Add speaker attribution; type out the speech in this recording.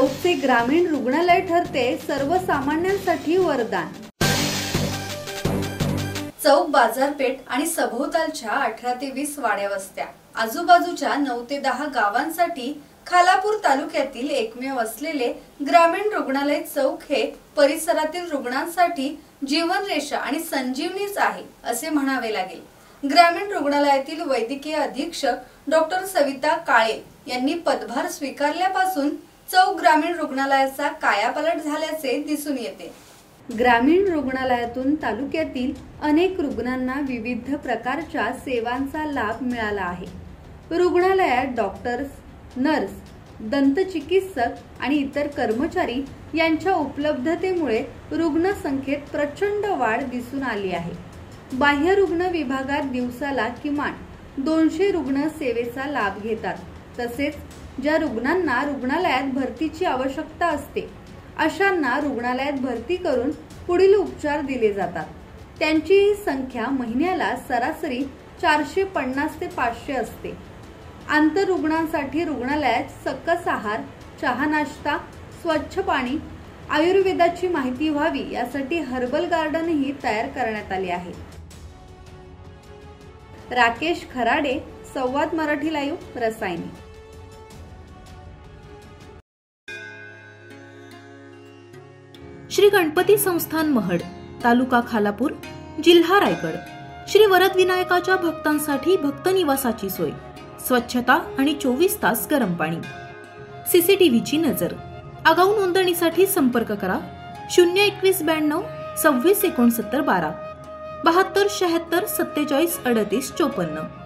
Speaker 1: चौकचे ग्रामीण रुग्णालय ठरते सर्वसामान्यांसाठी वरदान। चौक बाजारपेठ आणि सभोवतालच्या 18 ते 20 वाड्या वस्त्या आजूबाजूच्या 9 ते 10 गावांसाठी खालापूर तालुक्यातील एकमेव असलेले ग्रामीण रुग्णालय चौक हे परिसरातील रुग्णांसाठी जीवनरेषा आणि संजीवनीच आहे असे म्हणावे लागेल। ग्रामीण रुग्णालयातील वैद्यकीय अधीक्षक डॉक्टर सविता काळे यांनी पदभार स्वीकारल्यापासून चौक ग्रामीण रुग्णालयाचा कायापालट झाल्याचे दिसून येते। ग्रामीण रुग्णालयातून तालुक्यातील अनेक रुग्णांना विविध प्रकारच्या सेवांचा लाभ मिळाला आहे। रुग्णालयात डॉक्टर्स, नर्स, दंतचिकित्सक आणि इतर कर्मचारी यांच्या उपलब्धतेमुळे रुग्णसंख्येत प्रचंड वाढ दिसून आली आहे। बाह्य रुग्ण विभागात दिवसाला किमान 200 रुग्ण सेवेचा लाभ घेतात। तसेच ज्या रुग्णांना रुग्णालयात भरतीची आवश्यकता असते अशांना रुग्णालयात भरती करून पुढील उपचार दिले जातात। त्यांची संख्या महिन्याला सरासरी 450 ते 500 असते। आंतर रुग्णांसाठी रुग्णालयात सकस आहार, चहा नाश्ता, स्वच्छ पाणी, आयुर्वेदाची माहिती व्हावी यासाठी हर्बल गार्डनही तयार करण्यात आले आहे। राकेश खराडे, संवाद मराठी लाईव्ह, रसायनी।
Speaker 2: श्री गणपती संस्थान महड, तालुका खालापूर, जिल्हा रायगड। श्री वरद विनायकाच्या भक्तांसाठी भक्त निवासाची सोय, स्वच्छता आणि 24 तास गरम पाणी, सीसीटीव्हीची नजर। आगाऊ नोंदणीसाठी संपर्क करा 02192 26 69 12 72 76 47 38 54।